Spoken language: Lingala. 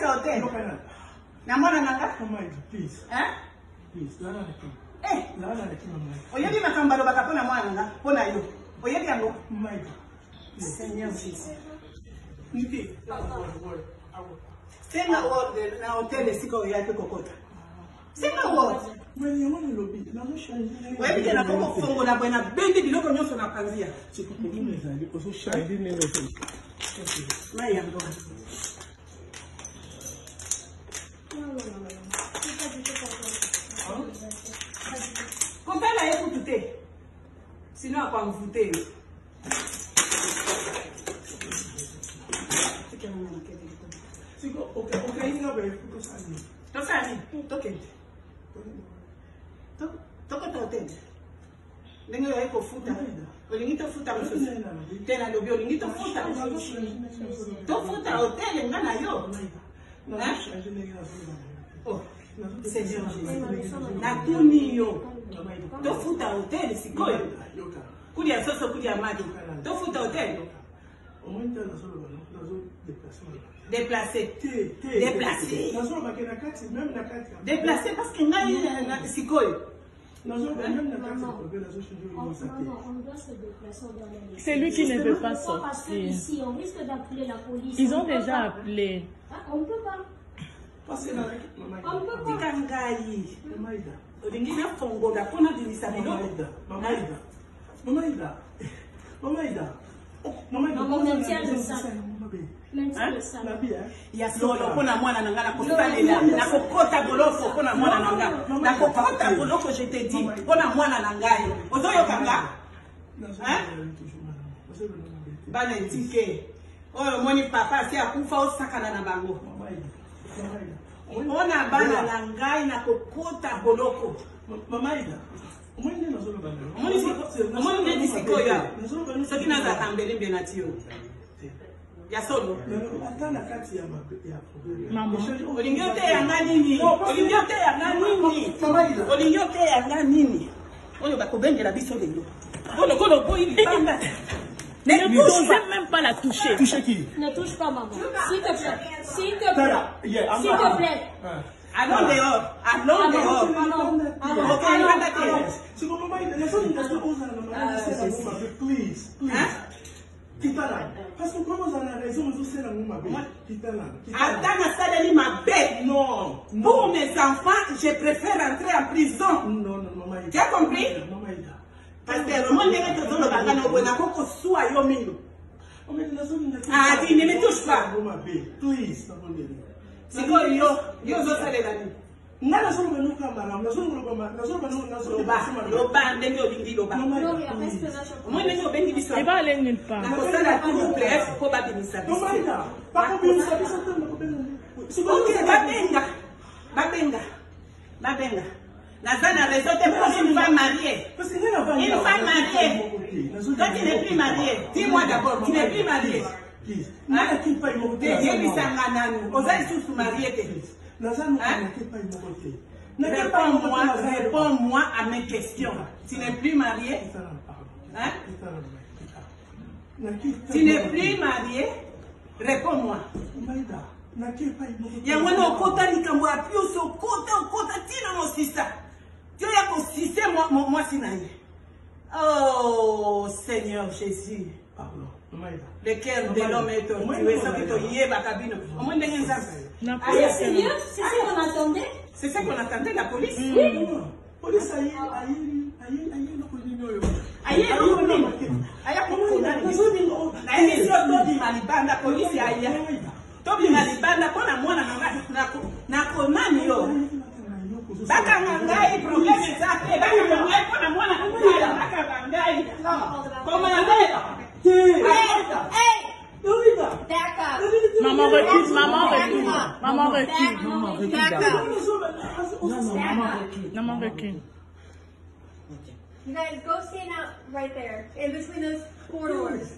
sa hotel. Na mwana nanga? Please. Hein? Please, lala na ki. Lala na ki mama. Oyebi makambo alobaka mpona mwana nanga, mpona yo. Oyebi yango? Maida. Seigneur Jésus. Niki. Senga word na hotel esika oyaki kokota. Senga word. Mwenye wana lobi, na mo changer. Oyebi ke na koko fongola boye na bendi biloko nyonso na panzia. C'est pour que nous allons ozo changer nene zo. Mai yango. Kompela ye kutu te. Sinon akwa mvute. Siko, okay, ina ba ikuto sani. To sani, toke. Toko to hotel. Ndenge yo eko futa. Olingi to futa msusi. Tena lobi olingi to futa. To futa hotel nga na yo. Oh, Seigneur Jésus. Na tuni yo. To futa hotel sikoyo. Kudi ya soso kudi ya madi. To futa hotel. Déplacé. Déplacé. Déplacé parce que ngai sikoyo. C'est lui qui ne veut pas sortir. Parce que ici, on risque d'appeler la police. Ils ont déjà appelé. On ne peut pas. On ne peut pas. Tikangai. Olingi na fongola pona dimisa biloko. On maintient le sac. Ya solo pona mwana nanga na kosalela na kokota boloko pona mwana nanga na kokota boloko je te dis pona mwana nanga yo ozoyo kanga bana tike oyo moni papa si akufa osakana na bango ona bana nanga na kokota boloko mamaida omoni ndi sikoyo soki naza kambele mbena tiyo ya solo Maman. Olingyote yanga nini? Olingyote yanga nini? Olingyote yanga nini? Oyo bakobengela biso lelo. Kolo boyi banga. Ne touche même pas la toucher. Toucher qui? Ne touche pas maman. S'il te plaît. S'il te plaît. S'il te plaît. Allons dehors. Allons dehors. C'est comme maman, il please. Kitala. Parce que comment on a raison, nous sommes dans le Kitala. Attends, saleli ma bête. Non. Pour mes enfants, je préfère entrer en prison. Non, maman. Tu as compris? Parce que le monde est dans le bagano, on a beaucoup soit yomino. Ah, tu ne me touches pas. Please. C'est quoi yo zo sale la nuit. Nana solo banu kamara, na solo banu loba ndenge olingi loba. Non, il y a respiration. Moi ndenge obengi biso. Il va aller nulle part. Na kosala tout bref ko ba bimisa biso. Pas comme ça, Ok, babenga. Nazana raison de pour une femme mariée. Une femme mariée. Toi tu n'es plus mariée. Dis-moi d'abord, tu n'es plus mariée. Réponds-moi à mes questions. Tu n'es plus marié? Hein? Tu n'es plus marié? Réponds-moi. Il y a un kota likambo ya piuso kota tina mo sisa. Tu ya ko sise moi sinaye. Oh Seigneur Jésus. Pardon. Le cœur de l'homme est tortueux. Ça veut dire bakabino. Au moins dengen ça. C'est sérieux? C'est ce qu'on attendait? C'est ça qu'on attendait la police. Oui. Police aïe. Tobi malibanda pona mwana na konani yo. Baka ngai problème ça fait baka ngai pona mwana baka ngai. Commandez. Back up. Maman recule, maman recule. Maman recule. Maman recule. You guys go stand out right there in between those four doors.